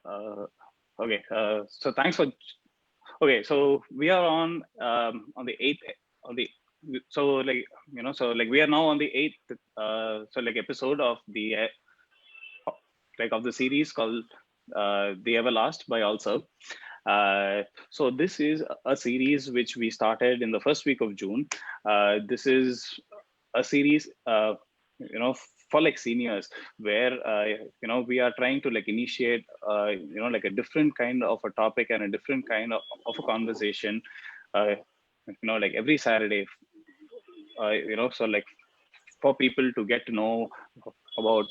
Uh, okay. So thanks for. Okay. So we are on the eighth on the so like so like we are now on the eighth so like episode of the like of the series called The Everlast by Alserv. So this is a series which we started in the first week of June. This is a series, for like seniors, where we are trying to like initiate, like a different kind of a topic and a different kind of a conversation. Uh, like every Saturday. So like for people to get to know about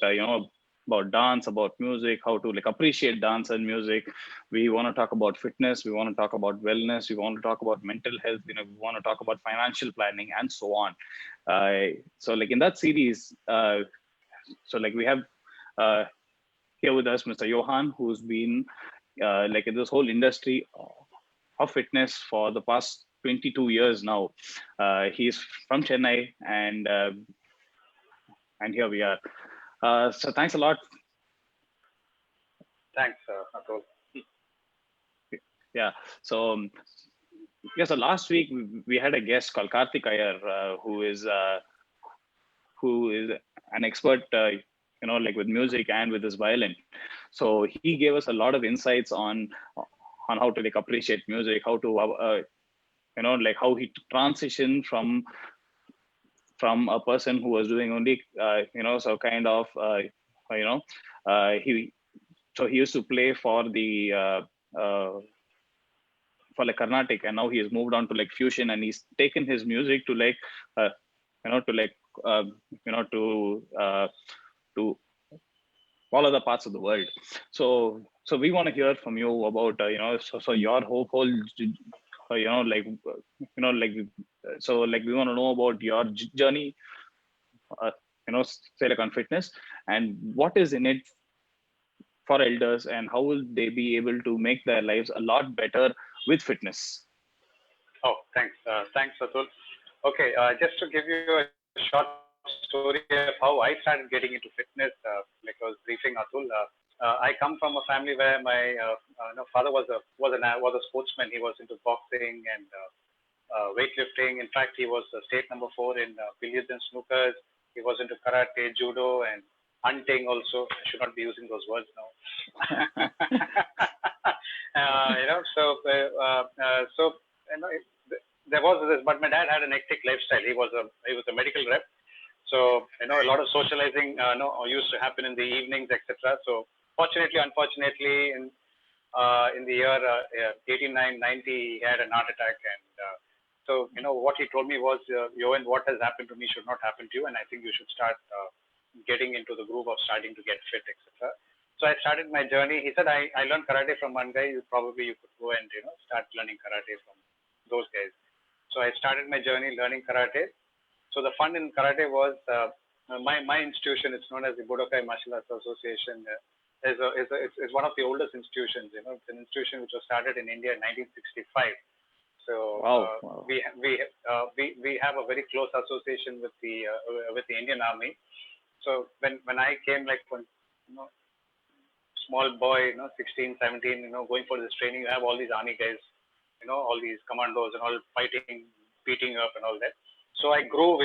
about dance, about music, how to like appreciate dance and music. We want to talk about fitness, we want to talk about wellness, we want to talk about mental health, we want to talk about financial planning and so on. So like in that series, so like we have uh, here with us Mr. Yohan, who's been like in this whole industry of fitness for the past 22 years now. He's from Chennai, and here we are. So thanks a lot. Thanks, Atul. Yeah. So so last week we had a guest called Karthik Iyer, who is an expert, like with music and with his violin. So he gave us a lot of insights on how to like appreciate music, how to like how he transitioned from a person who was doing only so kind of he he used to play for the for like Carnatic, and now he has moved on to like fusion, and he's taken his music to like to like to all other parts of the world. So we want to hear from you about so your whole like like so like we want to know about your journey, say like on fitness, and what is in it for elders, and how will they be able to make their lives a lot better with fitness. Oh, thanks. Thanks, Atul. Okay, just to give you a short story of how I started getting into fitness, like I was briefing Atul. I come from a family where my father was a sportsman. He was into boxing and weightlifting. In fact, he was state number 4 in billiards and snookers. He was into karate, judo, and hunting also. I should not be using those words now. So there was this, but my dad had an hectic lifestyle. He was a medical rep, so a lot of socializing used to happen in the evenings, etc. So fortunately, unfortunately, in the year 89, 90, he had an heart attack, and so what he told me was, Yohan, what has happened to me should not happen to you, and I think you should start getting into the groove of starting to get fit, etc. So I started my journey. He said, I learned karate from one guy. You could go and start learning karate from those guys. So I started my journey learning karate. So the fun in karate was my institution. It's known as the Budokai Martial Arts Association. Is one of the oldest institutions. It's an institution which was started in India in 1965. So wow. We have a very close association with the Indian Army. So when I came, like when small boy, 16, 17, going for this training, you have all these army guys, all these commandos and all fighting, beating up and all that. So I grew,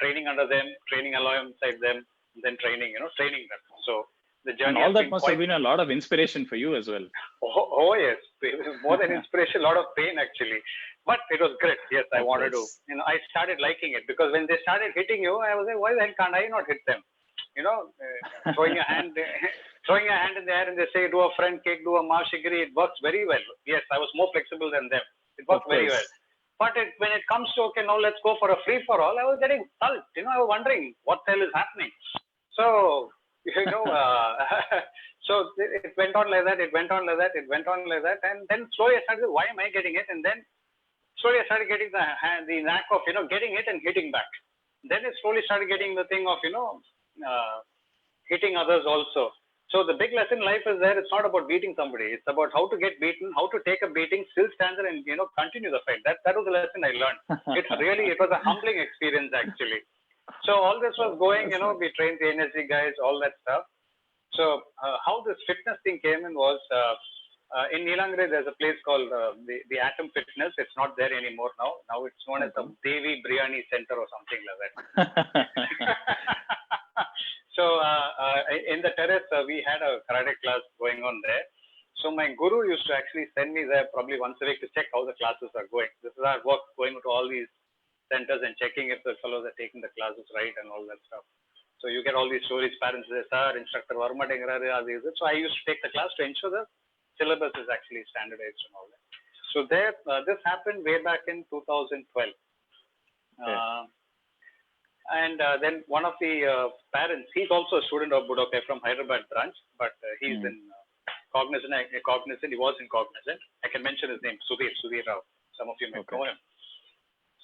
training under them, training alongside them, then training them. So the journey. And all that must have been a lot of inspiration for you as well. Oh yes, more than inspiration, a lot of pain actually. But it was great. Yes, I wanted to. I started liking it, because when they started hitting you, I was like, why the hell can't I not hit them? Throwing a hand in the air, and they say, do a front kick, do a mashigiri. It works very well. Yes, I was more flexible than them. It worked very well. But when it comes to, okay, now let's go for a free for all, I was getting stalled. I was wondering what the hell is happening. So, so it went on like that. And then slowly I started, why am I getting it? And then slowly I started getting the knack of, getting it and hitting back. Then it slowly started getting the thing of, hitting others also. So the big lesson in life is there. It's not about beating somebody. It's about how to get beaten, how to take a beating, still stand there and, continue the fight. That was the lesson I learned. It was a humbling experience actually. So all this was going, we trained the NSG guys, all that stuff. So how this fitness thing came in was in Nilangre, there's a place called the Atom Fitness. It's not there anymore now. Now it's known as the Devi Biryani Center or something like that. So in the terrace, we had a karate class going on there. So my guru used to actually send me there probably once a week to check how the classes are going. This is our work, going to all these centers and checking if the fellows are taking the classes right and all that stuff. So you get all these stories, parents say, sir, instructor varma dengrare. So I used to take the class to ensure the syllabus is actually standardized and all that. So there, this happened way back in 2012. And then one of the parents, he's also a student of Budokai from Hyderabad branch, but he's in Cognizant. He was in Cognizant. I can mention his name, Sudhir Rao. Some of you may know him.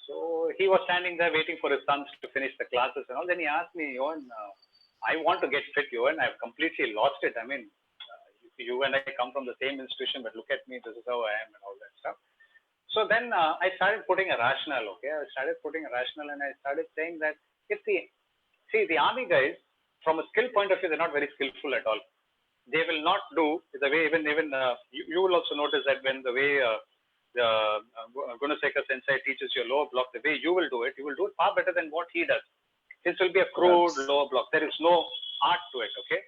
So he was standing there waiting for his sons to finish the classes and all. Then he asked me, Yohan, I want to get fit, Yohan. I've completely lost it. I mean, you and I come from the same institution, but look at me. This is how I am and all that stuff. So then I started putting a rationale. Okay, I started putting a rationale, and I started saying that the army guys, from a skill point of view, they're not very skillful at all. They will not do the way even you will also notice that when the way Gunasekar Sensei teaches you a lower block, the way you will do it far better than what he does. This will be a crude lower block. There is no art to it. Okay,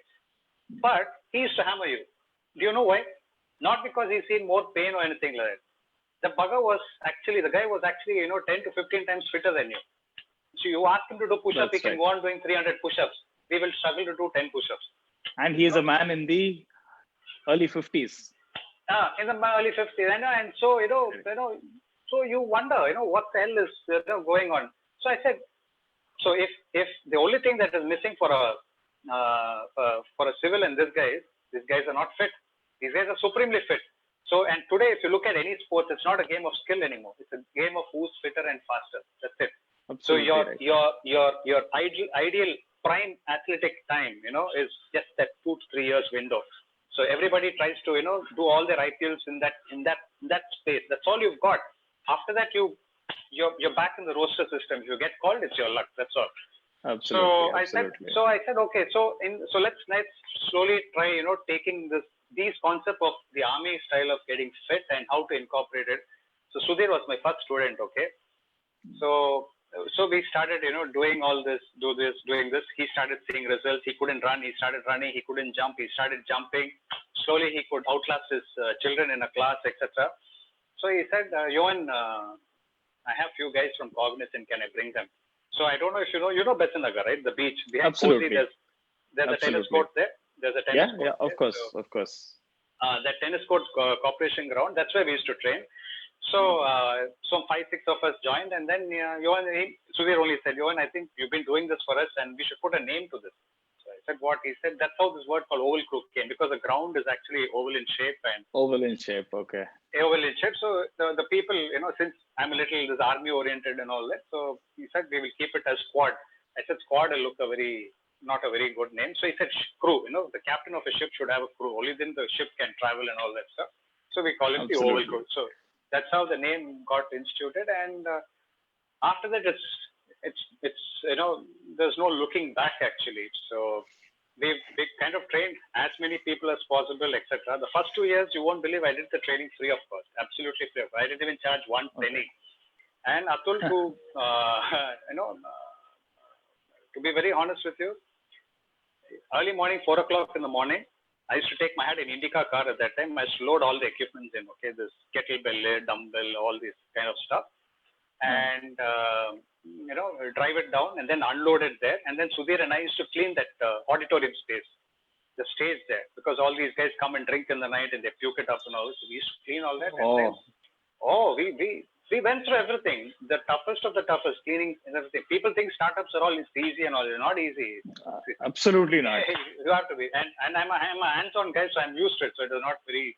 but he used to hammer you. Do you know why? Not because he's seen more pain or anything like that. The guy was actually 10 to 15 times fitter than you. So you ask him to do push-ups, he can go on doing 300 push-ups. We will struggle to do 10 push-ups. And he is a man in the early 50s. In the early 50s, and so so you wonder, what the hell is going on. So I said, so if the only thing that is missing for a civil and these guys are not fit. These guys are supremely fit. So, and today, if you look at any sports, it's not a game of skill anymore. It's a game of who's fitter and faster. That's it. Absolutely so your ideal prime athletic time, is just that 2 to 3 years window. So everybody tries to, do all their IPLs in that space. That's all you've got. After that, you're back in the roster system. If you get called, it's your luck. That's all. Absolutely. So I said, okay. So let's slowly try, taking these concepts of the army style of getting fit and how to incorporate it. So Sudhir was my first student. Okay. So we started, doing all this, doing this. He started seeing results. He couldn't run. He started running. He couldn't jump. He started jumping. Slowly he could outlast his children in a class, etc. So he said, Yohan, I have few guys from Cognizant. Can I bring them? So I don't know if you know Besanagar, right? The beach. Absolutely. There's a tennis court there. There's a tennis court. Yeah, of course. That tennis court corporation ground, that's where we used to train. So, 5-6 of us joined, and then Sudhir only said, Yohan, I think you've been doing this for us, and we should put a name to this. So I said, what? He said, that's how this word called oval crook came, because the ground is actually oval in shape. Oval in shape, okay. Oval in shape. So the people, since I'm a little this army oriented and all that, so he said we will keep it as squad. I said squad will look not a very good name. So he said crew. The captain of a ship should have a crew. Only then the ship can travel and all that stuff. So we call it the oval crew. So that's how the name got instituted. And after that, it's there's no looking back actually. So we kind of trained as many people as possible, etc. The first 2 years, you won't believe I did the training free of cost, absolutely free of cost. I didn't even charge one penny. And Atul, to be very honest with you, early morning, 4 o'clock in the morning, I used to take my an Indica car at that time. I used to load all the equipment in, okay, this kettlebell, dumbbell, all this kind of stuff. And, drive it down and then unload it there. And then Sudhir and I used to clean that auditorium space, the stage there, because all these guys come and drink in the night and they puke it up and all. So we used to clean all that. We went through everything, the toughest of the toughest, cleaning and everything. People think startups are all easy and all. It's not easy. Absolutely not. You have to be. And I'm a hands-on guy, so I'm used to it. So it was not very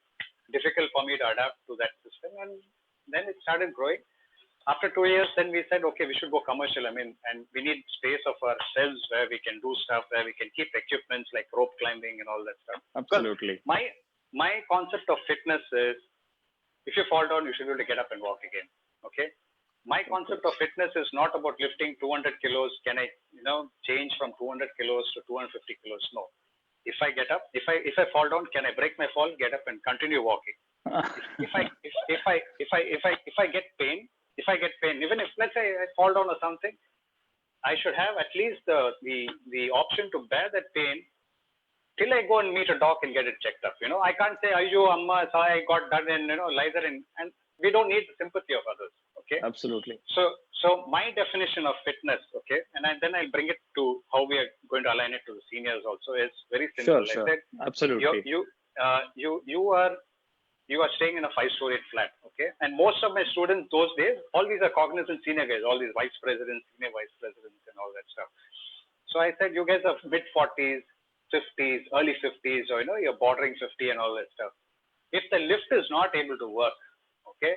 difficult for me to adapt to that system. And then it started growing. After 2 years, then we said, okay, we should go commercial. And we need space of ourselves where we can do stuff, where we can keep equipments like rope climbing and all that stuff. Absolutely. Because my concept of fitness is, if you fall down, you should be able to get up and walk again. Okay. My concept of fitness is not about lifting 200 kilos. Can I, change from 200 kilos to 250 kilos? No. If I get up, if I fall down, can I break my fall, get up and continue walking? If I get pain, even if let's say I fall down or something, I should have at least the option to bear that pain till I go and meet a doc and get it checked up. I can't say, "Ayyo, amma, I got done," and lie there and we don't need the sympathy of others. Okay. Absolutely. So my definition of fitness, okay, and then I'll bring it to how we are going to align it to the seniors also, is very simple. Sure. I said, Absolutely. You are staying in a 5-story flat, okay? And most of my students those days, all these are cognizant senior guys, all these vice presidents, senior vice presidents, and all that stuff. So I said, you guys are mid 40s, 50s, early 50s, or you're bordering 50 and all that stuff. If the lift is not able to work, okay,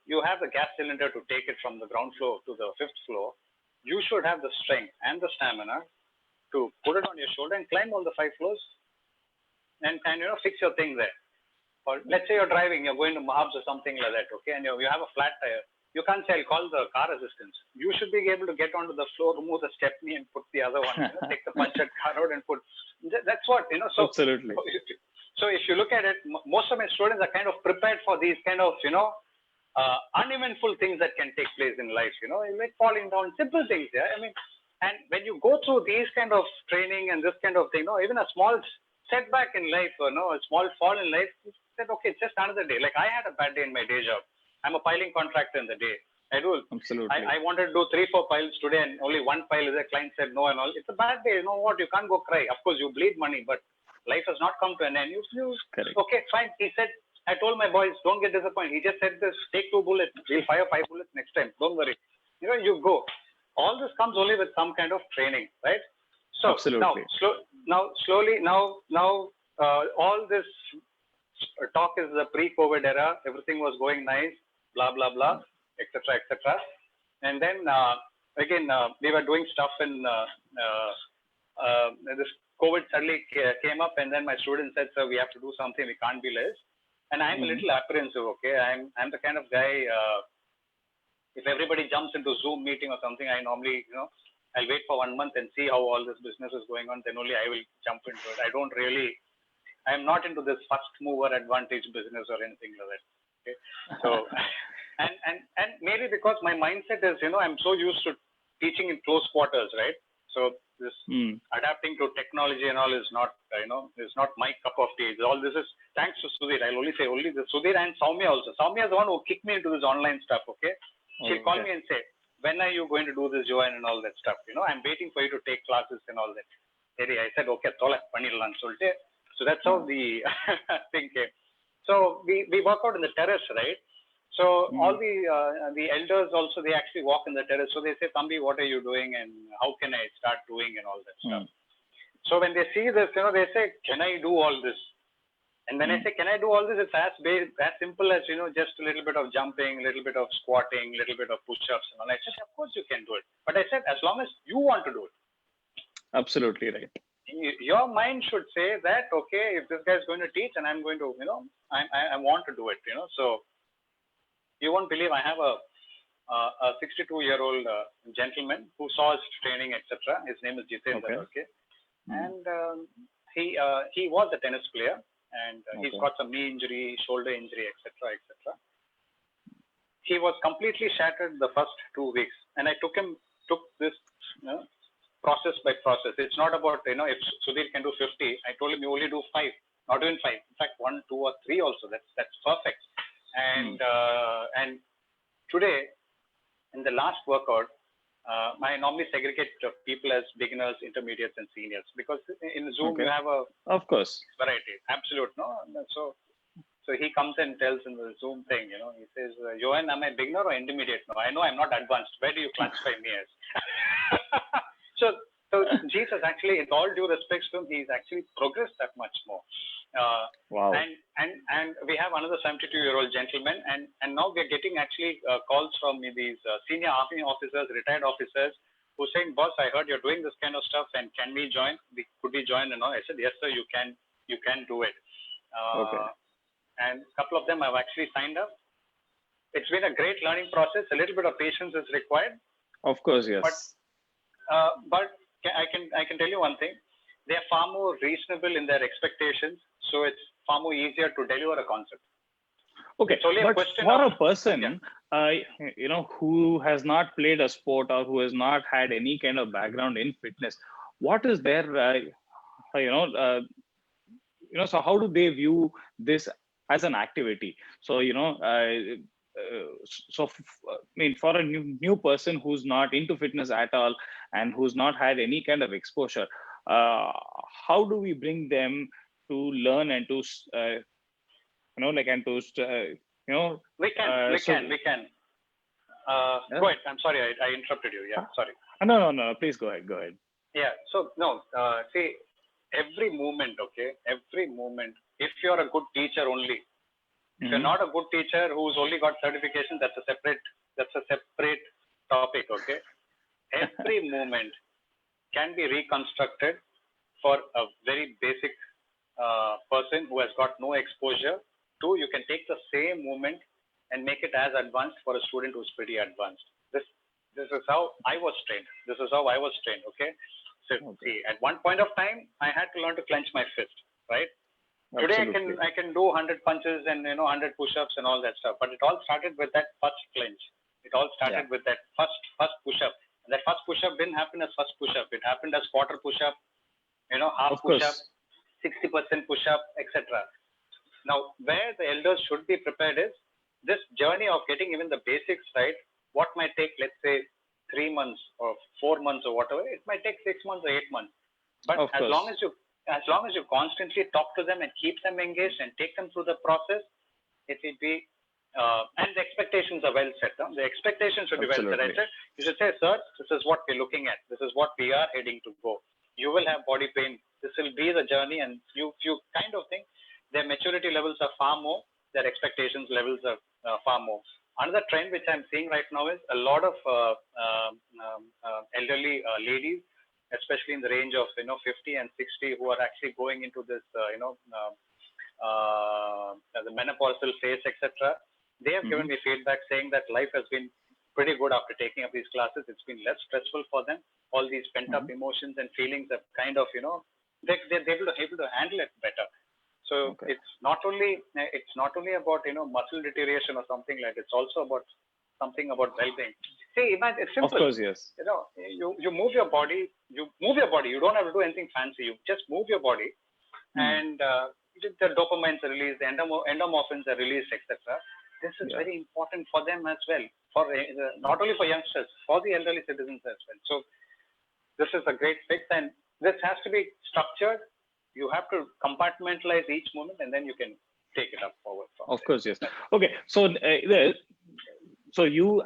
you have the gas cylinder to take it from the ground floor to the 5th floor. You should have the strength and the stamina to put it on your shoulder and climb all the 5 floors and fix your thing there. Or let's say you're driving, you're going to Mahabs or something like that, okay, and you have a flat tire. You can't say, I'll call the car assistance. You should be able to get onto the floor, remove the stepney and put the other one, take the punctured car out and put. That's what, So, absolutely. So if you look at it, most of my students are kind of prepared for these kind of, uneventful things that can take place in life, like falling down, simple things, yeah. I mean, and when you go through these kind of training and this kind of thing, even a small setback in life, a small fall in life, said, okay, it's just another day. Like I had a bad day in my day job. I'm a piling contractor in the day. Absolutely. I wanted to do 3-4 piles today and only one pile is a client said no and all. It's a bad day. You know what? You can't go cry. Of course, you bleed money, but life has not come to an end. Correct. Okay, fine. He said, I told my boys, don't get disappointed. He just said this, take 2 bullets. We'll fire 5 bullets next time. Don't worry. You go. All this comes only with some kind of training, right? So absolutely. Slowly, all this talk is the pre-COVID era. Everything was going nice, blah, blah, blah, etc., etc. And then, again, we were doing stuff in this COVID suddenly came up, and then my student said, sir, we have to do something. We can't be less. And I'm a little apprehensive, okay? I'm the kind of guy, if everybody jumps into Zoom meeting or something, I normally, I'll wait for 1 month and see how all this business is going on. Then only I will jump into it. I'm not into this first mover advantage business or anything like that. Okay. So, and maybe because my mindset is, I'm so used to teaching in close quarters, right? So this adapting to technology and all is not, is not my cup of tea. All this is thanks to Sudhir. I'll only say only the Sudhir and Soumya also. Soumya is the one who kicked me into this online stuff. Okay. She'll call me and say, when are you going to do this, Yohan, and all that stuff? I'm waiting for you to take classes and all that. I said, okay, so that's how the thing came. So we work out in the terrace, right? So all the elders also, they actually walk in the terrace. So they say, Thambi, what are you doing and how can I start doing and all that stuff. So when they see this, they say, can I do all this? And when I say, can I do all this? It's as simple as, just a little bit of jumping, a little bit of squatting, a little bit of push-ups. And all. I said, of course you can do it. But I said, as long as you want to do it. Absolutely right. Your mind should say that, okay, if this guy is going to teach and I'm going to, I want to do it, So you won't believe I have a 62-year-old gentleman who saw us training, etc. His name is Jitendra, okay? And he was a tennis player. And he's got some knee injury, shoulder injury, etc., etc. He was completely shattered the first 2 weeks, and I took this process by process. It's not about if Sudhir can do 50. I told him you only do 5, not even 5. In fact, 1, 2, or 3 also. That's perfect. And today, in the last workout, I normally segregate people as beginners, intermediates, and seniors because in Zoom you have a variety. Absolute, no. So he comes and tells in the Zoom thing, he says, Yohan, am I beginner or intermediate? No, I know I'm not advanced. Where do you classify me as? So Jesus actually, in all due respects to him, he's actually progressed that much more. Wow. And we have another 72-year-old gentleman, and now we're getting actually calls from these senior army officers, retired officers, who are saying, boss, I heard you're doing this kind of stuff, and can we join? Could we join? And all? I said, yes, sir, you can do it. And a couple of them have actually signed up. It's been a great learning process. A little bit of patience is required. Of course, yes. But I can tell you one thing. they are far more reasonable in their expectations. So it's far more easier to deliver a concept. Okay, it's only a but question for of, a person, who has not played a sport or who has not had any kind of background in fitness, what is their, so how do they view this as an activity? So, I mean, for a new person who's not into fitness at all and who's not had any kind of exposure, how do we bring them to learn and to, and to, we can. Yeah. Go ahead. I'm sorry, I interrupted you. Yeah, sorry. No. Please go ahead. Go ahead. Yeah. So no, see, every moment, if you're a good teacher only, if you're not a good teacher who's only got certification, that's a separate topic. Okay. Every moment can be reconstructed for a very basic person who has got no exposure to. You can take the same moment and make it as advanced for a student who's pretty advanced. This is how I was trained. Okay. So see, at one point of time, I had to learn to clench my fist, right? Absolutely. Today I can do 100 punches and 100 push-ups and all that stuff. But it all started with that first clench. It all started with that first push-up. And that first push-up didn't happen as first push-up. It happened as quarter push-up, half push-up, 60% push-up, etc. Now, where the elders should be prepared is this journey of getting even the basics right. What might take, let's say, 3 months or 4 months or whatever, it might take 6 months or 8 months. But as long as you constantly talk to them and keep them engaged and take them through the process, it will be, and the expectations are well set. The expectations should be well set. I said, you should say, sir, this is what we're looking at. This is what we are heading to go. You will have body pain. This will be the journey, and you kind of think their maturity levels are far more, their expectations levels are far more. Another trend which I'm seeing right now is a lot of elderly ladies, especially in the range of 50 and 60, who are actually going into this the menopausal phase, etc. They have given me feedback saying that life has been pretty good after taking up these classes. It's been less stressful for them. All these pent-up emotions and feelings have kind of they're able to handle it better. So it's not only about muscle deterioration or something like that. It's also about something about well-being. See, imagine, it's simple. Of course, yes. You move your body. You don't have to do anything fancy. You just move your body, and the dopamines are released, the endomorphins are released, etc. This is very important for them as well. For not only for youngsters, for the elderly citizens as well. So this is a great fix, and this has to be structured. You have to compartmentalize each moment, and then you can take it up forward. Of course, yes. Okay, so you,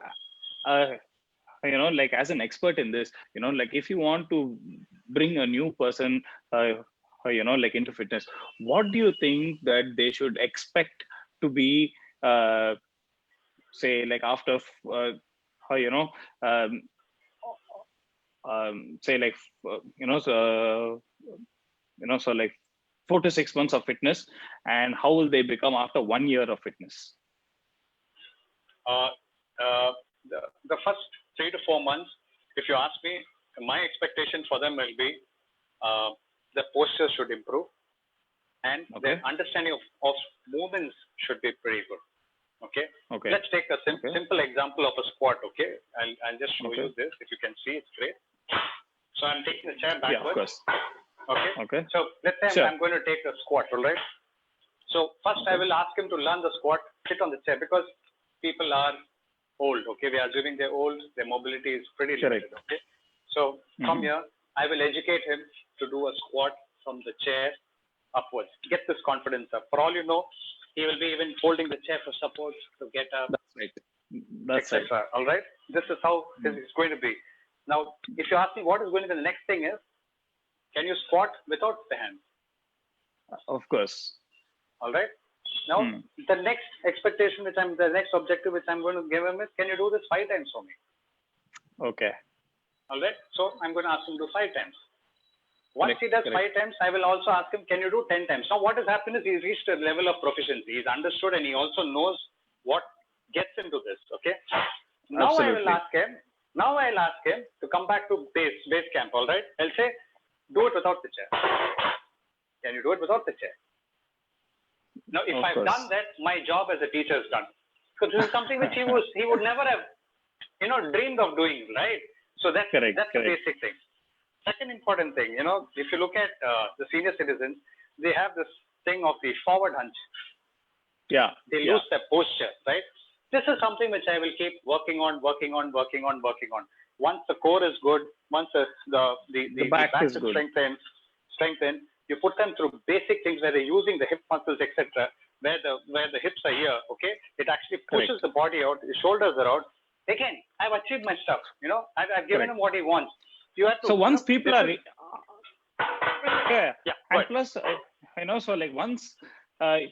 as an expert in this, if you want to bring a new person, into fitness, what do you think that they should expect to be, say, like after, so like 4 to 6 months of fitness, and how will they become after 1 year of fitness? The first 3 to 4 months, if you ask me, my expectation for them will be the posture should improve, and their understanding of movements should be pretty good. Okay. Let's take a simple example of a squat. Okay. I'll just show you this. If you can see, it's great. So I'm taking the chair backwards. Yeah, of course. Okay. So let's say I'm going to take a squat, all right? So first I will ask him to learn the squat, sit on the chair, because people are old, okay? We are assuming they're old, their mobility is pretty limited, okay? So from here, I will educate him to do a squat from the chair upwards. Get this confidence up. For all you know, he will be even holding the chair for support to get up. That's right. That's right. All right? This is how it's going to be. Now, if you ask me what is going to be the next thing is, can you squat without the hands? Of course. All right. Now, the next expectation, the next objective which I'm going to give him is, can you do this 5 times for me? Okay. All right. So I'm going to ask him to do 5 times. Once he does 5 times, I will also ask him, can you do 10 times? Now, what has happened is he's reached a level of proficiency. He's understood, and he also knows what gets into this. Okay. Now I'll ask him to come back to base camp. All right. I'll say, do it without the chair. Can you do it without the chair? Now, if I've done that, my job as a teacher is done. Because this is something which he would never have, dreamed of doing, right? So that's the basic thing. Second important thing, if you look at the senior citizens, they have this thing of the forward hunch. Yeah. They lose their posture, right? This is something which I will keep working on. Once the core is good, once the back is strengthened, you put them through basic things where they're using the hip muscles, etc., where the hips are here, okay? It actually pushes the body out, the shoulders are out. Again, I've achieved my stuff, I've given him what he wants. You have to, so once people are, and plus, so like once, and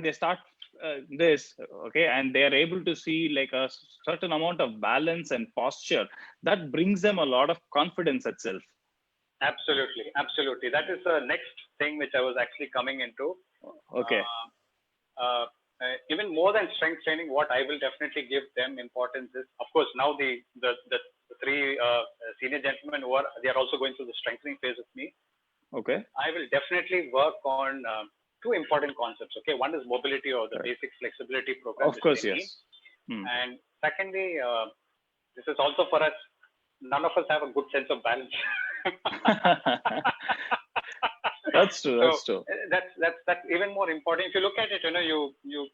they start this, okay, and they are able to see like a certain amount of balance and posture, that brings them a lot of confidence itself. Absolutely. That is the next thing which I was actually coming into. Okay. Even more than strength training, what I will definitely give them importance is, of course, now the three senior gentlemen they are also going through the strengthening phase with me. Okay. I will definitely work on two important concepts. Okay, one is mobility or the basic flexibility program. Of course, yes. And secondly, this is also for us. None of us have a good sense of balance. That's true. That's even more important. If you look at it, you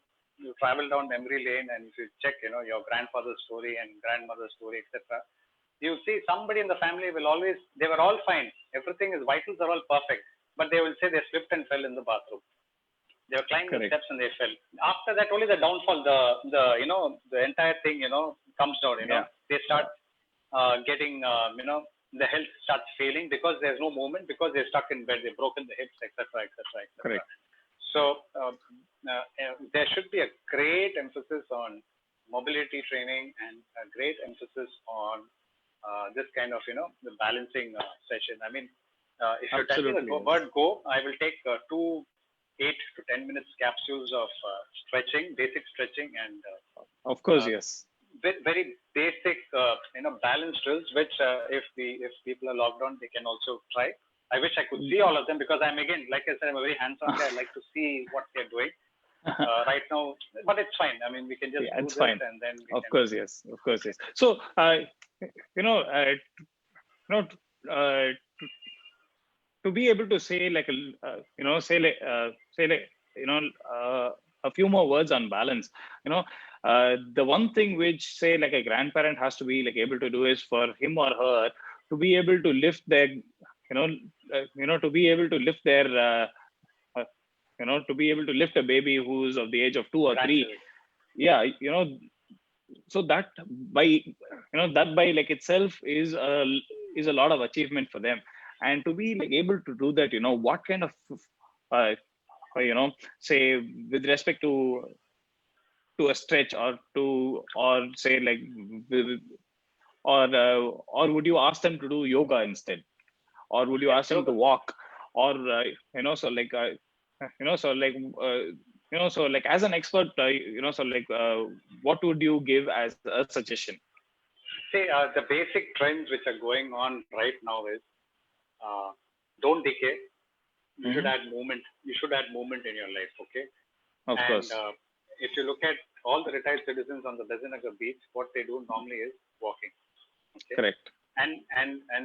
travel down memory lane, and if you check, your grandfather's story and grandmother's story, etc., you see somebody in the family they were all fine. Everything is vitals are all perfect, but they will say they slipped and fell in the bathroom. They were climbing the steps and they fell. After that, only the downfall, the entire thing, comes down. They start getting, the health starts failing because there's no movement, because they're stuck in bed, they've broken the hips, etc., etc., etc. Correct. So there should be a great emphasis on mobility training and a great emphasis on this kind of, the balancing session. I mean, if you tell me the word go, I will take 2 8 to 10 minutes capsules of stretching, basic stretching, and of course, yes. Very basic, balance drills, which if people are logged on, they can also try. I wish I could see all of them, because I'm, again, like I said, I'm a very hands-on guy. I like to see what they're doing right now, but it's fine. I mean, we can just do this fine. And then of course, yes. So, to be able to say like a few more words on balance, the one thing which, say, like a grandparent has to be like able to do is for him or her to be able to lift their, to be able to lift their, to be able to lift a baby who's of the age of 2 or 3. Yeah, so that by like itself is a lot of achievement for them. And to be like able to do that, what kind of, say, with respect to a stretch or say like, or would you ask them to do yoga instead, or would you ask them to walk, or so like as an expert, what would you give as a suggestion? See, the basic trends which are going on right now is don't decay. You should add movement. You should add movement in your life. Okay. Of course. If you look at all the retired citizens on the Besanagar beach, what they do normally is walking. Okay? Correct. And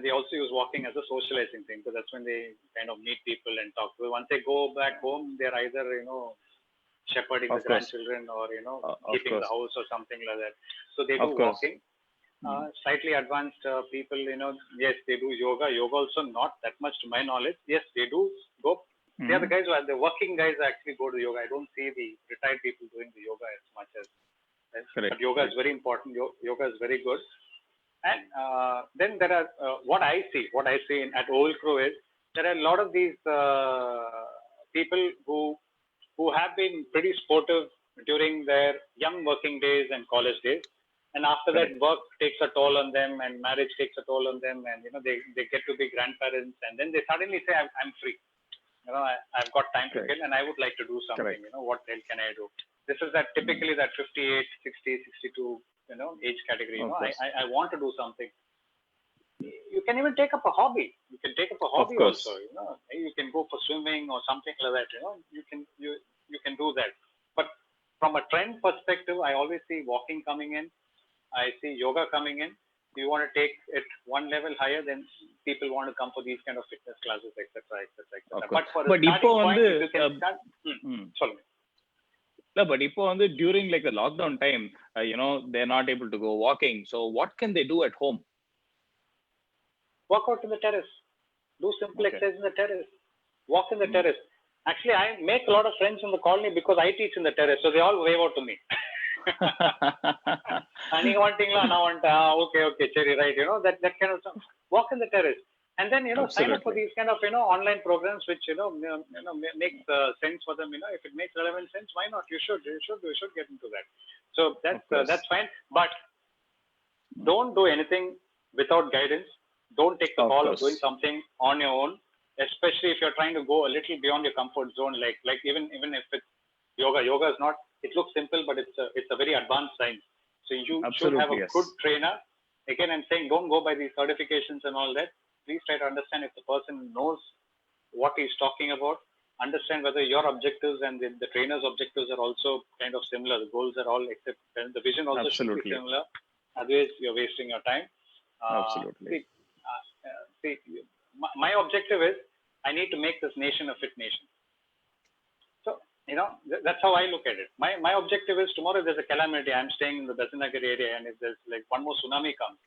they also use walking as a socializing thing, because that's when they kind of meet people and talk. So once they go back home, they're either shepherding the grandchildren, or keeping the house or something like that. So they do walking. Slightly advanced people, yes, they do yoga. Yoga also not that much to my knowledge. Yes, they do go. They are the guys the working guys actually go to yoga. I don't see the retired people doing the yoga as much as. But yoga is very important. Yoga is very good. And then there are what I see at Old Crow is there are a lot of these people who have been pretty sportive during their young working days and college days. And after that, work takes a toll on them, and marriage takes a toll on them, and they get to be grandparents, and then they suddenly say, "I'm free. I've got time to kill, and I would like to do something. What the hell can I do?" This is that typically that 58, 60, 62, age category. I want to do something. you can even take up a hobby. You can take up a hobby course. also. You can go for swimming or something like that. You can do that. But from a trend perspective, I always see walking coming in. I see yoga coming in. You want to take it one level higher, then people want to come for these kind of fitness classes, etc., etc. But for a starting point, if you can start. Sorry. No, but during like the lockdown time, they're not able to go walking. So what can they do at home? Walk out in the terrace. Do simple exercise in the terrace. Walk in the terrace. Actually, I make a lot of friends in the colony because I teach in the terrace, so they all wave out to me. Okay, cherry, right? That kind of stuff. Walk in the terrace, and then sign up for these kind of online programs which makes sense for them. If it makes relevant sense, why not? You should get into that. So that's fine, but don't do anything without guidance. Don't take the call of doing something on your own, especially if you're trying to go a little beyond your comfort zone. Like even if it's yoga. Yoga is not. It looks simple, but it's a very advanced science. So you should have a good trainer. Again, I'm saying don't go by these certifications and all that. Please try to understand if the person knows what he's talking about. Understand whether your objectives and the trainer's objectives are also kind of similar. The goals are all except the vision also should be similar. Otherwise, you're wasting your time. Absolutely. See, my objective is I need to make this nation a fit nation. So, that's how I look at it. My objective is tomorrow if there's a calamity, I'm staying in the Basinagar area, and if there's like one more tsunami comes.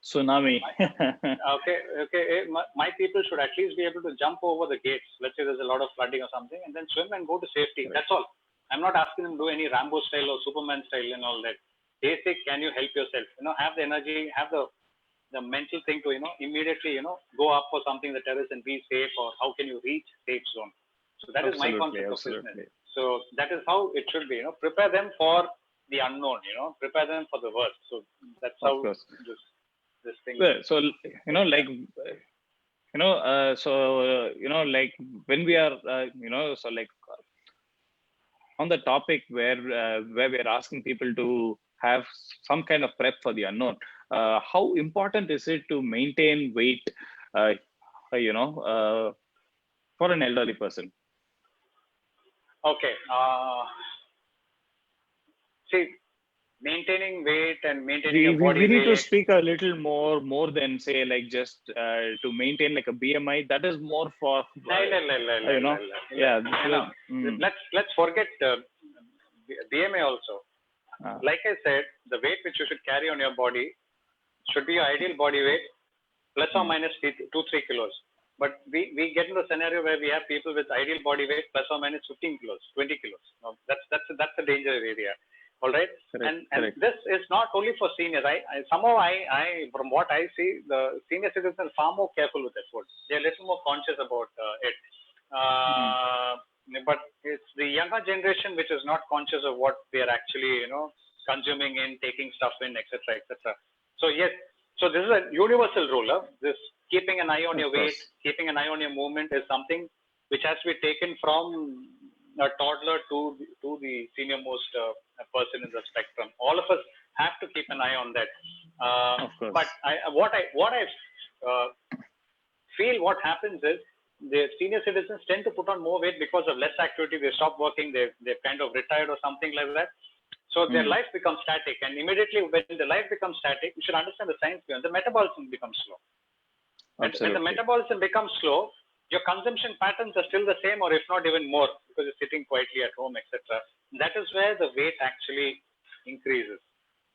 My people should at least be able to jump over the gates. Let's say there's a lot of flooding or something, and then swim and go to safety. Right. That's all. I'm not asking them to do any Rambo style or Superman style and all that. Basic, can you help yourself? Have the energy, have the mental thing to, immediately, go up for something, the terrace, and be safe, or how can you reach safe zone? So that is my concept of business. So that is how it should be, prepare them for the unknown, prepare them for the worst. So that's how this thing. So, like when we are, on the topic where we're asking people to have some kind of prep for the unknown, how important is it to maintain weight, for an elderly person? Okay. See, maintaining weight and maintaining your body weight. We need to weight. speak a little more than say like just to maintain like a BMI. That is more for Let's forget BMI also. Like I said, the weight which you should carry on your body should be your ideal body weight plus or minus 2-3 kilos. But we get into a scenario where we have people with ideal body weight plus or minus 15 kilos, 20 kilos. Now, that's a danger area. All right. Correct. And this is not only for seniors. Somehow from what I see, the senior citizens are far more careful with their food. They're a little more conscious about it. But it's the younger generation which is not conscious of what they are actually, consuming in, taking stuff in, etc., etc. So yes. So this is a universal rule. This keeping an eye on your weight, keeping an eye on your movement is something which has to be taken from a toddler to the senior most person in the spectrum. All of us have to keep an eye on that. But what I feel what happens is the senior citizens tend to put on more weight because of less activity. They stop working. They've kind of retired or something like that. So their life becomes static, and immediately when the life becomes static, you should understand the science behind the metabolism becomes slow. When the metabolism becomes slow, your consumption patterns are still the same, or if not even more, because you're sitting quietly at home, etc. That is where the weight actually increases.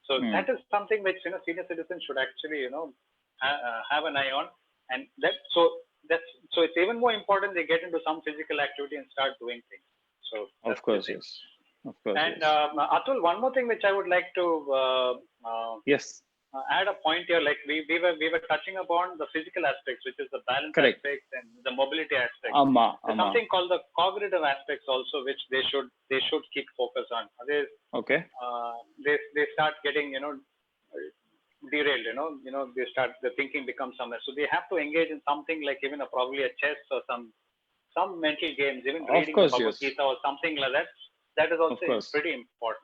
So that is something which senior citizens should actually have an eye on, and so it's even more important they get into some physical activity and start doing things. So of course, yes. And Atul, one more thing which I would like to add a point here. Like we were touching upon the physical aspects, which is the balance aspects and the mobility aspects. There's something called the cognitive aspects also, which they should keep focus on. Otherwise, they start getting derailed. The thinking becomes somewhere. So they have to engage in something like even probably a chess or some mental games, even reading Bhagavad Gita or something like that. That is also pretty important.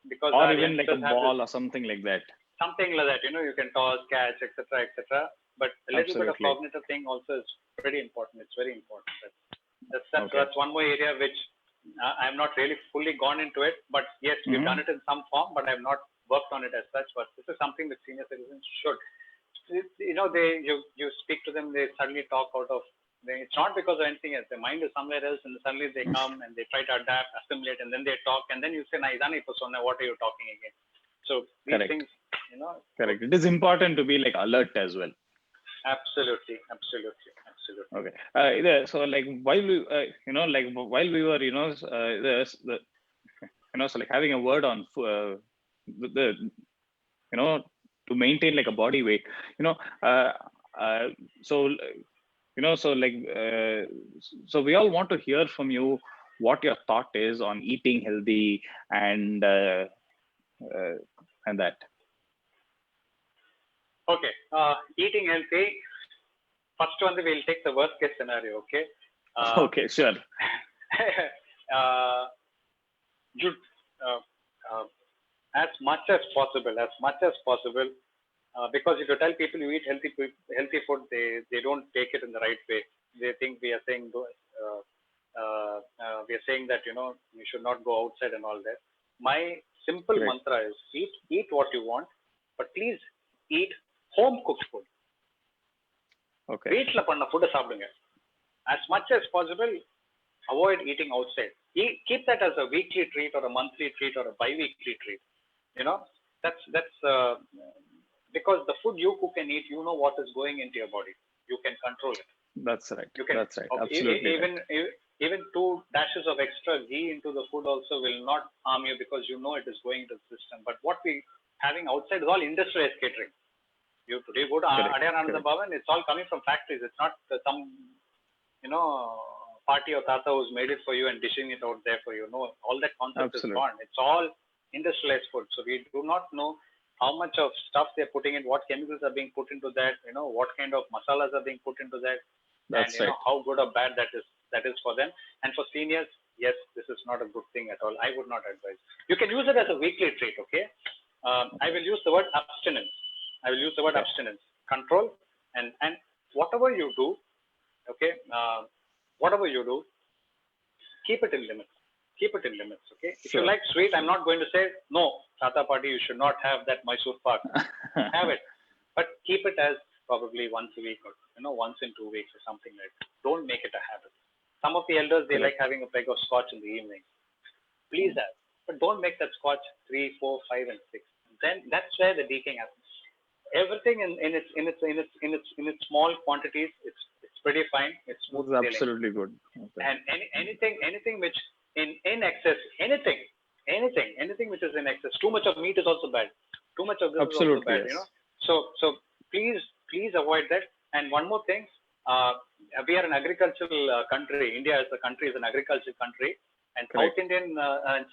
Because or even like a ball or something like that. something like that, you can toss, catch, etc., etc. But a little bit of Absolutely. cognitive thing also is pretty important. It's very important. Okay. That's one more area which I'm not really fully gone into it. But yes, we've done it in some form, but I've not worked on it as such. But this is something that senior citizens should. You speak to them, they suddenly talk out of. It's not because of anything else. Their mind is somewhere else, and suddenly they come and they try to adapt, assimilate, and then they talk, and then you say, "Na idani persona, what are you talking again?" So these Correct. things, Correct. It is important to be like alert as well. Absolutely. Okay. So like while we, while we were, so like having a word on the, to maintain like a body weight, so so we all want to hear from you what your thought is on eating healthy and that. Okay. Eating healthy. First one, we'll take the worst case scenario. Okay. Okay, sure. You, as much as possible, because if you tell people you eat healthy food, they don't take it in the right way. They think we are saying that you should not go outside and all that. My simple mantra is eat what you want, but please eat home cooked food. Okay. வீட்ல பண்ண food சாப்பிடுங்க. As much as possible, avoid eating outside. Keep that as a weekly treat or a monthly treat or a bi-weekly treat. That's because the food you cook and eat, you know what is going into your body. You can control it. That's right. That's right. Absolutely. Even 2 dashes of extra ghee into the food also will not harm you because you know it is going to the system. But what we having outside is all industrialized catering. You go to Adyananda Bhavan, it's all coming from factories. It's not some party or tata who's made it for you and dishing it out there for you. No, all that concept is gone. It's all industrialized food. So we do not know how much of stuff they're putting in, what chemicals are being put into that, what kind of masalas are being put into that, and how good or bad that is for them. And for seniors, yes, this is not a good thing at all. I would not advise. You can use it as a weekly treat, okay? I will use the word abstinence. Abstinence, control, and whatever you do, okay? Whatever you do, keep it in limits. Okay? If you like sweet, I'm not going to say, no, Tata Party, you should not have that Mysore Pak. Have it. But keep it as probably once a week or, once in 2 weeks or something like that. Don't make it a habit. Some of the elders, they like having a peg of scotch in the evening. Please have. But don't make that scotch 3, 4, 5, and 6. Then that's where the decaying happens. Everything in its small quantities, it's pretty fine. It's smooth sailing. Absolutely good. Okay. And anything which in excess, anything which is in excess. Too much of meat is also bad. Too much of this is also bad. Yes. So please avoid that. And one more thing, we are an agricultural country. India as a country is an agricultural country, and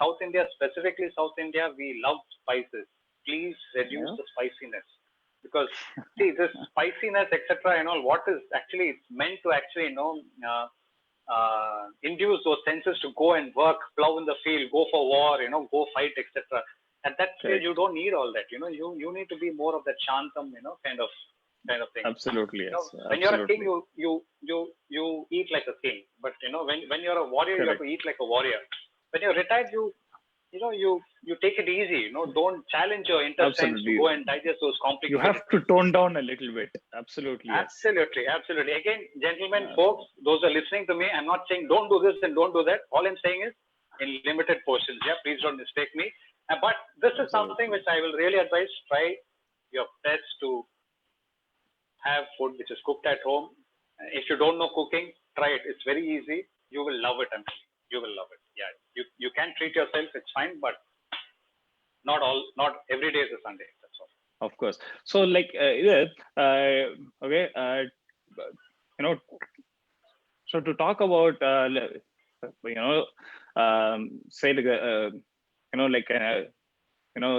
South India, specifically South India, we love spices. Please reduce the spiciness. Because see, this spiciness, etc., and all, what is actually, it's meant to actually, induce those senses to go and work, plow in the field, go for war, go fight, etc. At that stage, you don't need all that. You need to be more of that shantam, kind of thing. Absolutely, yes. When you're a king, you eat like a king. But when you're a warrior, you have to eat like a warrior. When you're retired, you take it easy. Don't challenge your intestines to go and digest those complicated. You have to tone down a little bit. Absolutely. Yes. Absolutely. Again, gentlemen, folks, those who are listening to me, I'm not saying don't do this and don't do that. All I'm saying is in limited portions. Yeah, please don't mistake me. But this is something which I will really advise. Try your best to have food which is cooked at home. If you don't know cooking, try it. It's very easy. You will love it. You will love it. Yeah, you can treat yourself. It's fine, but not every day is a Sunday. That's all. Of course. So, like, okay, so to talk about, say,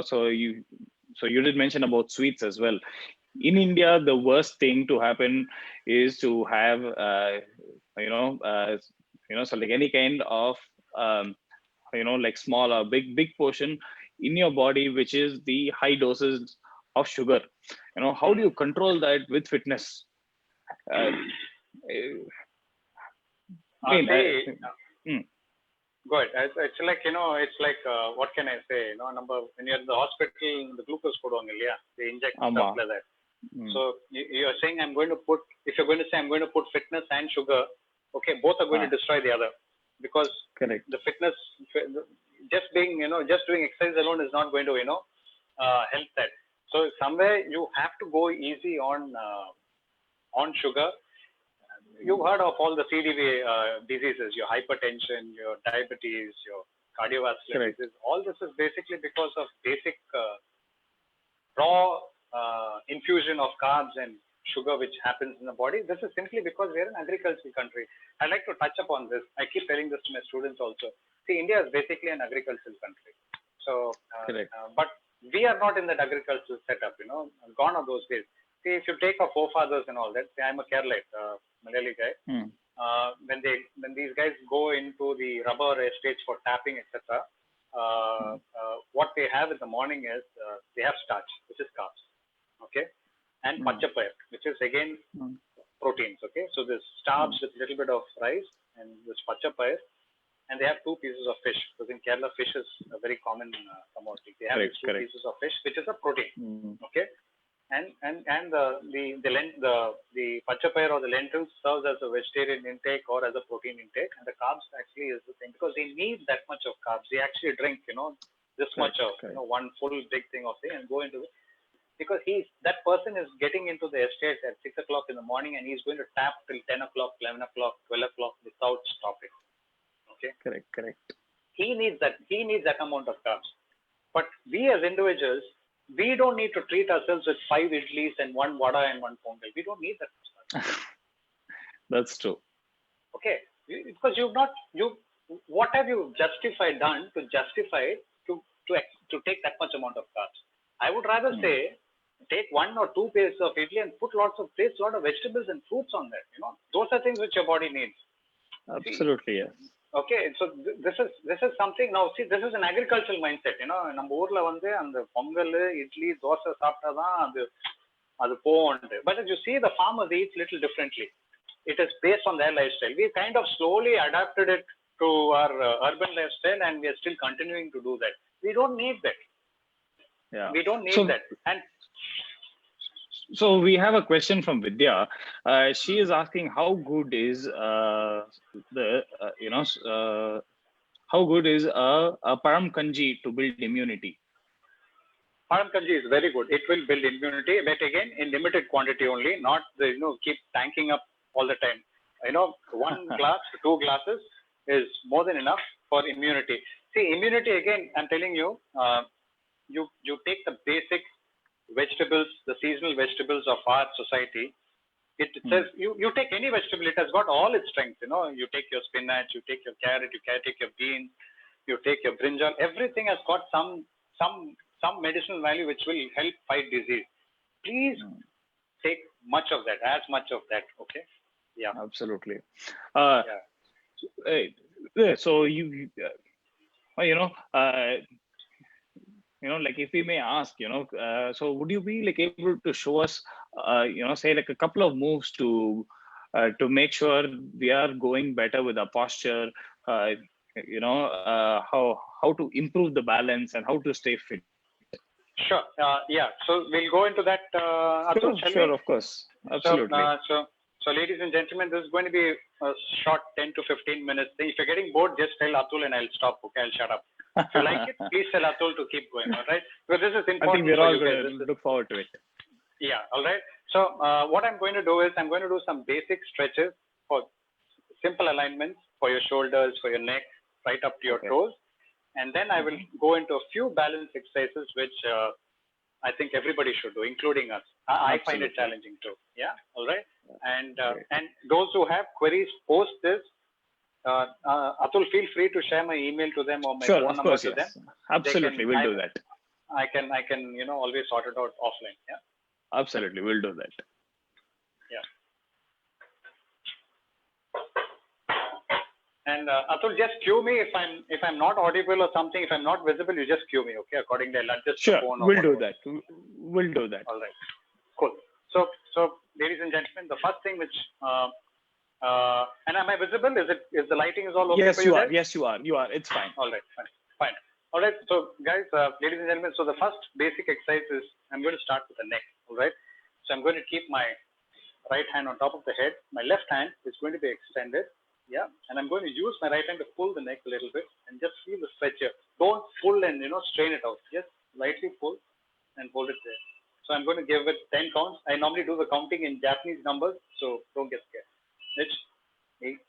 so you did mention about sweets as well. In India, the worst thing to happen is to have, so like any kind of, like small or big portion in your body, which is the high doses of sugar. How do you control that with fitness? I mean, Go ahead. It's like, what can I say? When you're in the hospital, the glucose they inject stuff like that. So you're saying if you're going to say I'm going to put fitness and sugar, okay, both are going to destroy the other, because correct. The fitness, just doing exercise alone is not going to, help that. So somewhere you have to go easy on sugar. You've heard of all the CDV diseases, your hypertension, your diabetes, your cardiovascular disease. All this is basically because of basic raw infusion of carbs and sugar which happens in the body. This is simply because we're an agricultural country. I'd like to touch upon this. I keep telling this to my students also. See, India is basically an agricultural country. So, but we are not in that agricultural setup, gone are those days. See, if you take our forefathers and all that, say I'm a Keralite, Malayali guy. When these guys go into the rubber estates for tapping, etc., what they have in the morning is they have starch, which is carbs, okay, and pachapayar, which is again proteins, okay. So this starch with a little bit of rice and this pachapayar, and they have 2 pieces of fish, because in Kerala fish is a very common commodity. They have 2 pieces of fish, which is a protein, okay. And the pachapayar or the lentils serves as a vegetarian intake or as a protein intake, and the carbs actually is the thing, because they need that much of carbs. They actually drink, this much of, one full big thing of it and go into it, because that person is getting into the estate at 6 o'clock in the morning, and he's going to tap till 10 o'clock, 11 o'clock, 12 o'clock without stopping. Okay. Correct. He needs that amount of carbs. But we as individuals, we don't need to treat ourselves with 5 idlis and 1 vada and 1 pongal. We don't need that. That's true. Okay, because what have you done to justify to take that much amount of carbs? I would rather say take 1 or 2 plates of idli and put lot of vegetables and fruits on that. Those are things which your body needs. Absolutely, yes. Okay, so this is something. Now see, this is an agricultural mindset. நம்ம ஊர்ல அந்த பொங்கல் இட்லி தோசை சாப்பிட்டாதான் அது போகும். But as you see, the farmers eat little differently. It is based on their lifestyle. We kind of slowly adapted it to our urban lifestyle, and we are still continuing to do that. We don't need that. Yeah. We don't need that. And so we have a question from Vidya. She is asking how good is how good is a param kanji to build immunity? Param kanji is very good. It will build immunity, but again in limited quantity only. Not keep tanking up all the time. 1 glass, 2 glasses is more than enough for immunity. See, immunity again. I'm telling you, you take the basic vegetables, the seasonal vegetables of our society. It says you take any vegetable, it has got all its strengths. You take your spinach, you take your carrot, you take your beans, you take your brinjal. Everything has got some medicinal value which will help fight disease. Please take much of that, as much of that. Okay. Yeah. Absolutely. So like if we may ask, so would you be like able to show us, say like a couple of moves to make sure we are going better with our posture, how to improve the balance and how to stay fit? Sure. Yeah. So we'll go into that. Atul, sure, of course. Absolutely. So ladies and gentlemen, this is going to be a short 10 to 15 minutes thing. If you're getting bored, just tell Atul and I'll stop. Okay, I'll shut up. If you like it, please tell Atul to keep going. All right. Because this is important. I think we're all going to look forward to it. Yeah. All right. So what I'm going to do is I'm going to do some basic stretches for simple alignments for your shoulders, for your neck, right up to your toes. And then I will go into a few balance exercises, which I think everybody should do, including us. I find it challenging too. Yeah. All right. And those who have queries post this, Atul, feel free to share my email to them or my phone number to them. Absolutely, we'll do that. I can always sort it out offline. Yeah. Absolutely, we'll do that. Yeah. And Atul, just cue me if I'm not audible or something. If I'm not visible, you just cue me, okay? Accordingly, I'll adjust the Sure, phone or we'll do whatever. that. We'll do that. All right, cool. So ladies and gentlemen, the first thing which and am I visible? Is the lighting is all okay Yes, for you you are. guys? Yes, you are. You are. It's fine. All right, fine. All right, so guys, ladies and gentlemen, so the first basic exercise is I'm going to start with the neck. All right, so I'm going to keep my right hand on top of the head. My left hand is going to be extended. Yeah, and I'm going to use my right hand to pull the neck a little bit and just feel the stretch here. Don't pull and strain it out. Just lightly pull and hold it there. So I'm going to give it 10 counts. I normally do the counting in Japanese numbers, so don't get scared. H, 8,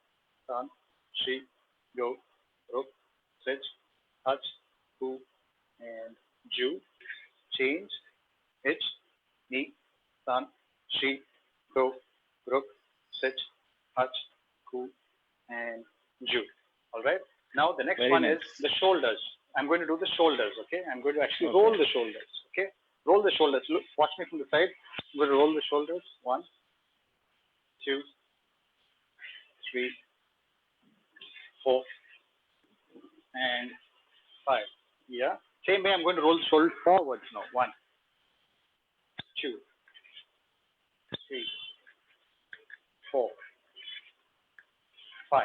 7, 3, go, rook, stretch, touch, 2, and Jew, change, H, 8, 7, 3, go, rook, stretch, touch, 2, and Jew. All right. Now the next one is the shoulders. I'm going to do the shoulders. Okay. I'm going to actually roll the shoulders. Okay. Roll the shoulders. Look, watch me from the side. I'm going to roll the shoulders. 1, 2, 3, 4, and 5. Yeah. Same way, I'm going to roll the shoulders forwards now. 1, 2, 3, 4, 5.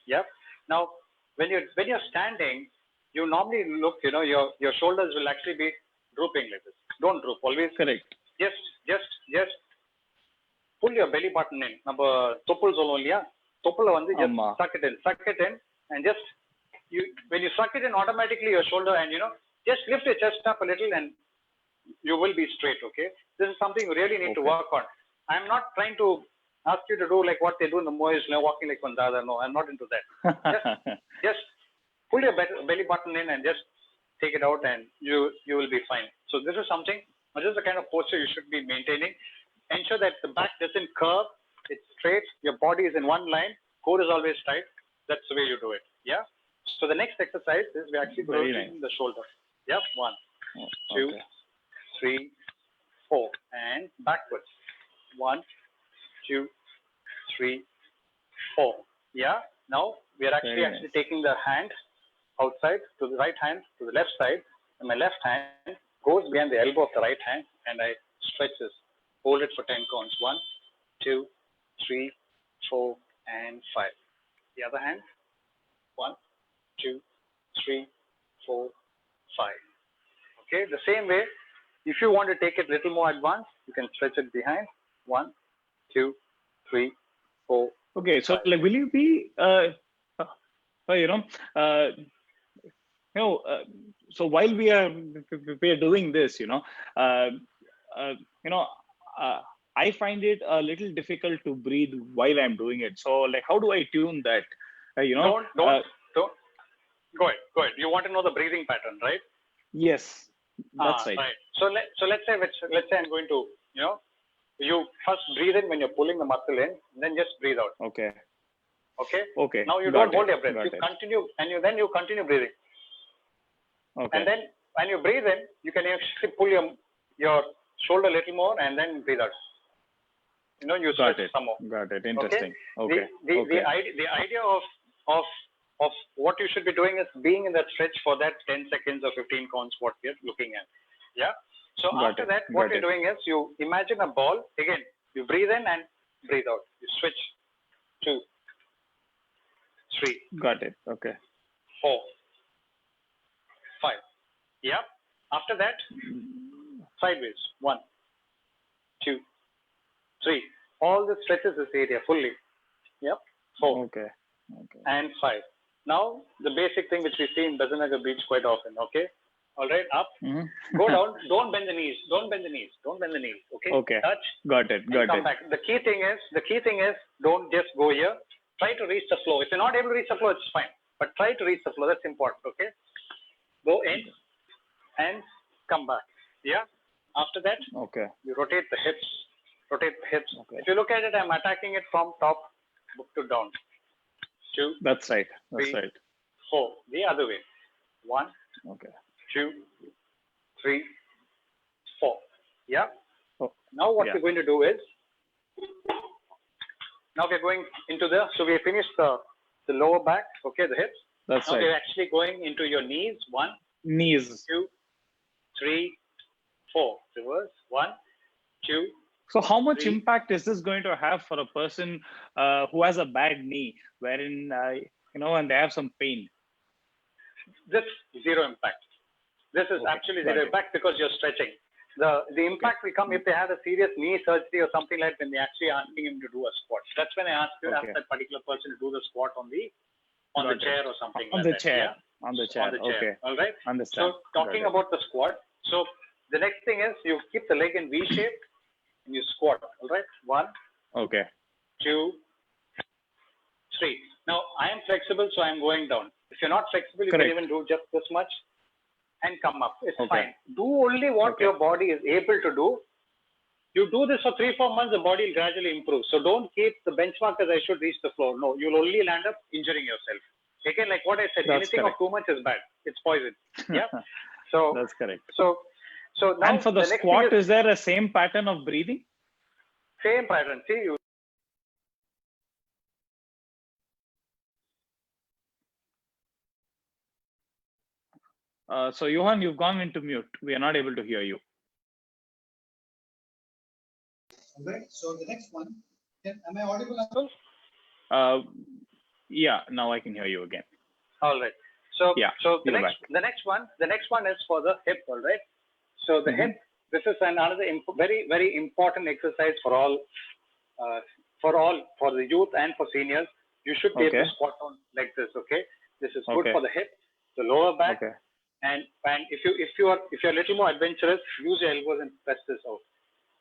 Yep. Now, when you're standing, you normally look. Your shoulders will actually be drooping like this. Don't droop. Always. Correct. Just pull your belly button in. நம்ம தொப்புள் சொல்லுவோம் இல்லையா? தொப்புளை வந்து just suck it in, and just when you suck it in, automatically your shoulder and just lift your chest up a little and you will be straight. Okay. This is something you really need to work on. I'm not trying to ask you to do like what they do in the Mois, walking like Vandada. No, I'm not into that. Just pull your belly button in and just take it out, and you will be fine. So this is something. This is the kind of posture you should be maintaining. Ensure that the back doesn't curve. It's straight. Your body is in one line. Core is always tight. That's the way you do it. Yeah. So the next exercise is we're actually rotating the shoulder. Yep. 1, 2, 3, 4, and backwards. 1, 2, 3, 4. Yeah. Now we are actually taking the hand outside to the right hand to the left side, and my left hand goes behind the elbow of the right hand, and I stretch this. Hold it for 10 counts. 1, 2, 3, 4, and 5. The other hand. 1, 2, 3, 4, 5. Okay. The same way. If you want to take it a little more advanced, you can stretch it behind. 1, 2, 3, 4. Okay, so like, will you be, so while we are doing this, I find it a little difficult to breathe while I'm doing it. So like, how do I tune that? Don't. Go ahead. You want to know the breathing pattern, right? Yes, that's right. Right. So let's say I'm going to, you first breathe in when you're pulling the muscle in, then just breathe out. Okay. Okay. Now you don't hold your breath. You continue, and then you continue breathing. Okay. And then when you breathe in, you can actually pull your shoulder a little more, and then breathe out. You stretch some more. Got it. Interesting. Okay. The idea of what you should be doing is being in that stretch for that 10 seconds or 15 counts, what we're looking at. Yeah. So after that, what you're doing is you imagine a ball. Again, you breathe in and breathe out. You switch. 2, 3. Got it. Okay. 4, 5. Yep. After that, sideways. 1, 2, 3. All the stretches this area fully. Yep. 4. Okay. And 5. Now the basic thing which we see in Bazanaga Beach quite often. Okay. All right. Up. Mm-hmm. Go down. Don't bend the knees. Okay. Okay. Touch. Got it. Come back. The key thing is don't just go here. Try to reach the floor. If you're not able to reach the floor, it's fine. But try to reach the floor. That's important. Okay. Go in and come back. Yeah. After that, you rotate the hips. Okay. If you look at it, I'm attacking it from top to down. 2. That's right. 3, 4. The other way. 1. 2, 3, 4. Yeah. Now what we're going to do is, now we're going into so we finished the the lower back, okay, the hips. That's now right. we're actually going into your knees. 1, Knees. 2, 3, 4. Reverse. 1, 2. So how much 3. impact is this going to have for a person who has a bad knee, wherein, and they have some pain? This zero impact. This is Okay, actually got zero it. impact because you're stretching. The impact will come if they have a serious knee surgery or something like when they actually asking him to do a squat. That's when I ask that particular person to do the squat on the chair or something on like the that. chair. Yeah? On the chair. On the chair. Okay. All right. Understand. So talking about the squat. So the next thing is you keep the leg in V shape and you squat. All right. 1, Okay. 2, 3. Now I am flexible, so I am going down. If you're not flexible, you Correct. can even do just this much and come up. It's Okay. fine. Do only what your body is able to do. You do this for 3-4 months, the body will gradually improve. So don't keep the benchmark as I should reach the floor. No, you'll only land up injuring yourself. Again, like what I said, That's anything correct. of too much is bad. It's poison. Yeah. So that's correct. So now and for the squat, is there a same pattern of breathing? Same pattern. See you. So Yohan, you've gone into mute. We are not able to hear you. All right. So the next one, am I audible now? Yeah. Now I can hear you again. All right. So yeah. So the next one is for the hip. All right. So the hip. This is another very, very important exercise for all, for the youth and for seniors. You should be able to squat on like this. Okay. This is good for the hip, the lower back, and if you're a little more adventurous, use your elbows and press this out.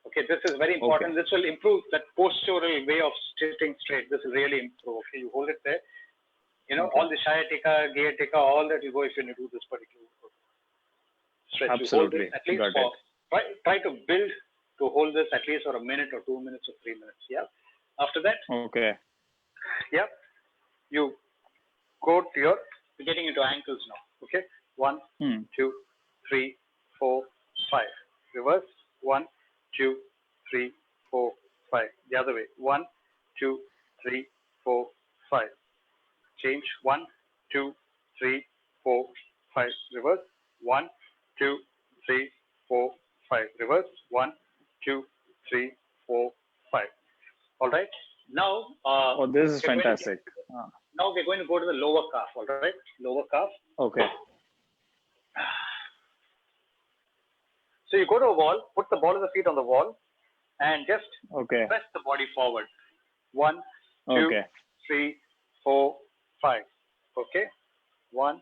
Okay, this is very important. This will improve that postural way of sitting straight. This will really improve. Okay, you hold it there. You know, all the sciatica, sciatica, all that you go if you do this particular stretch. Absolutely. You hold this at least try to build to hold this at least for a minute or 2 minutes or 3 minutes. Yeah. After that. Okay. Yeah. You go to you're getting into ankles now. Okay. 1, 2, 3, 4, 5. Reverse. 1, 2, 3, 4, 5. The other way. 1, 2, 3, 4, 5. Change. 1, 2, 3, 4, 5. Reverse. 1, 2, 3, 4, 5. Reverse. 1, 2, 3, 4, 5. All right. Now. This is fantastic. Now we're going to go to the lower calf. All right. Lower calf. Okay. So you go to a wall, put the ball of the feet on the wall, and just press the body forward. 1, 2, 3, 4, 5. Okay. 1,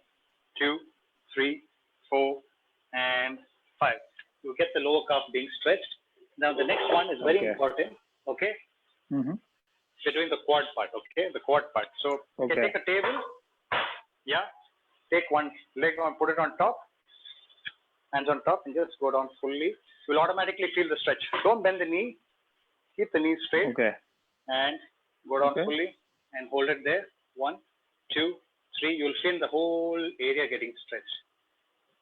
2, 3, 4, and 5. You get the lower calf being stretched. Now the next one is very important. Okay. We're doing the quad part. Okay, the quad part. So you can take a table. Yeah. Take one leg on, put it on top. Hands on top, and just go down fully. You'll automatically feel the stretch. Don't bend the knee. Keep the knee straight. Okay. And go down fully and hold it there. 1, 2, 3. You'll feel the whole area getting stretched.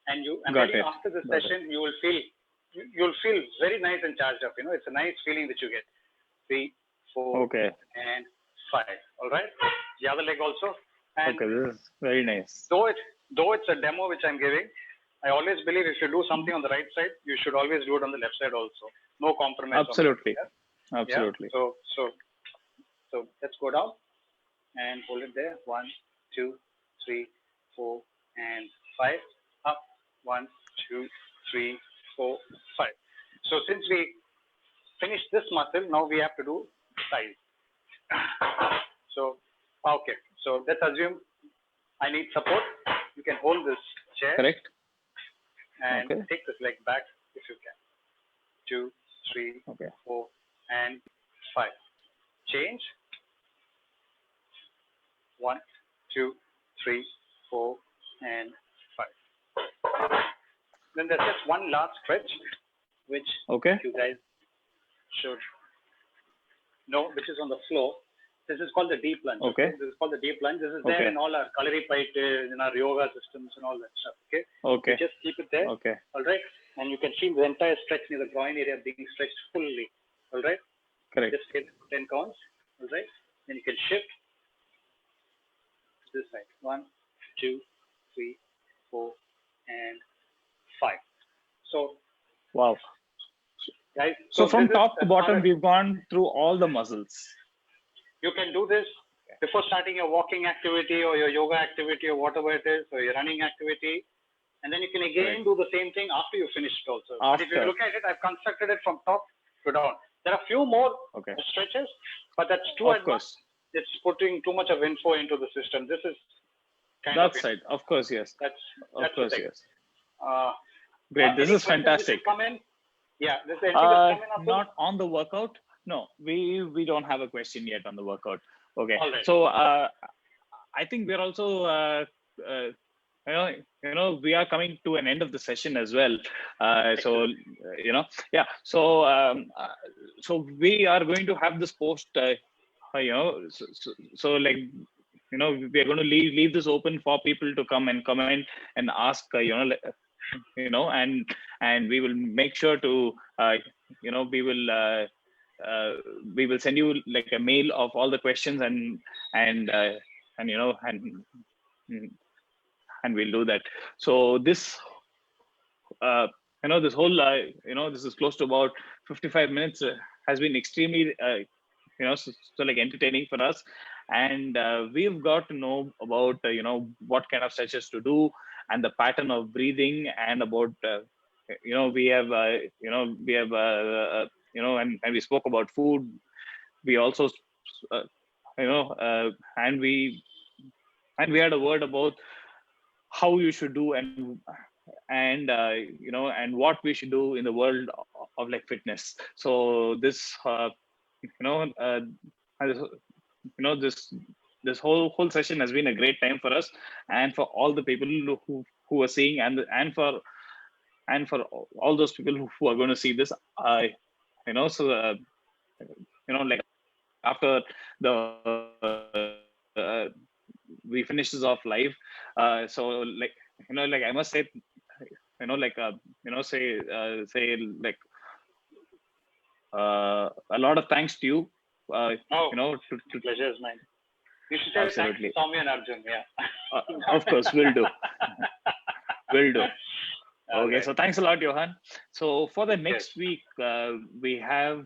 And after the session, you'll feel very nice and charged up. You know, it's a nice feeling that you get. 3, 4, and 5. All right. The other leg also. And this is very nice. Though it's a demo which I'm giving, I always believe if you do something on the right side, you should always do it on the left side also. No compromise. Absolutely. Absolutely. Yeah? So let's go down and hold it there. 1, 2, 3, 4, and 5. Up. 1, 2, 3, 4, 5. So since we finished this muscle, now we have to do thighs. So let's assume I need support. You can hold this chair. Correct. And take this leg back if you can. 2, 3, 4, and 5. Change. 1, 2, 3, 4, and 5. Then there's just one last stretch, which you guys should know, which is on the floor. This is called the deep lunge. This is called the deep lunge. This is there in all our Kalari Pite, in our yoga systems and all that stuff. Okay. You just keep it there. All right. And you can feel the entire stretch near the groin area being stretched fully. All right. Correct. Just get 10 counts. All right. Then you can shift. this side. 1, 2, 3, 4, and 5. So, Wow. guys, So from this is top to as far bottom, as we've gone through all the muscles. you can do this before starting your walking activity or your yoga activity or whatever it is, or your running activity. And then you can again Right. do the same thing after you finish it also. But if you After. look at it, I've constructed it from top to down. There are a few more Okay. stretches, but that's too Of advanced. course. It's putting too much of info into the system. This is kind That of side. Of course, yes. That's Of the course, thing. yes. Any Great. This is questions which fantastic. have come in? Yeah, this is anything that's come in, Atul? Not on the workout. No, we don't have a question yet on the workout. Okay. All right. So I think we're also we are coming to an end of the session as well. So yeah. So we are going to have this post. So like we are going to leave this open for people to come and comment and ask. And we will make sure to we will send you like a mail of all the questions and we'll do that. So this this whole this is close to about 55 minutes has been extremely so like entertaining for us, and we've got to know about what kind of stretches to do and the pattern of breathing, and about we have and we spoke about food. We also and we had a word about how you should do and and what we should do in the world of like fitness. So this this whole session has been a great time for us and for all the people who are seeing, and for all those people who are going to see this. Like after the we finish this off live, so like like I must say say like a lot of thanks to you. Pleasure is mine. You should say thanks to Tommy and Arjun. Yeah. Of course, will do. Will do. Okay, right. So thanks a lot, Yohan. So for the next week, we have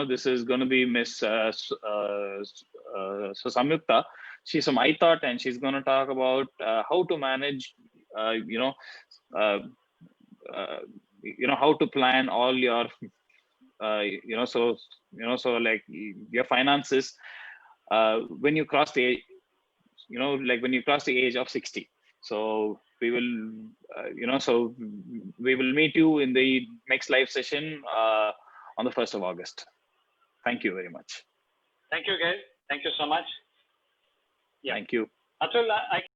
this is going to be Miss so Samyukta. She's from iThought, and she's going to talk about how to manage how to plan all your so like your finances when you cross the age, like when you cross the age of 60. So we will so we will meet you in the next live session on the 1st of August. Thank you very much. Thank you, guys. Thank you so much. Yeah. Thank you. Atul,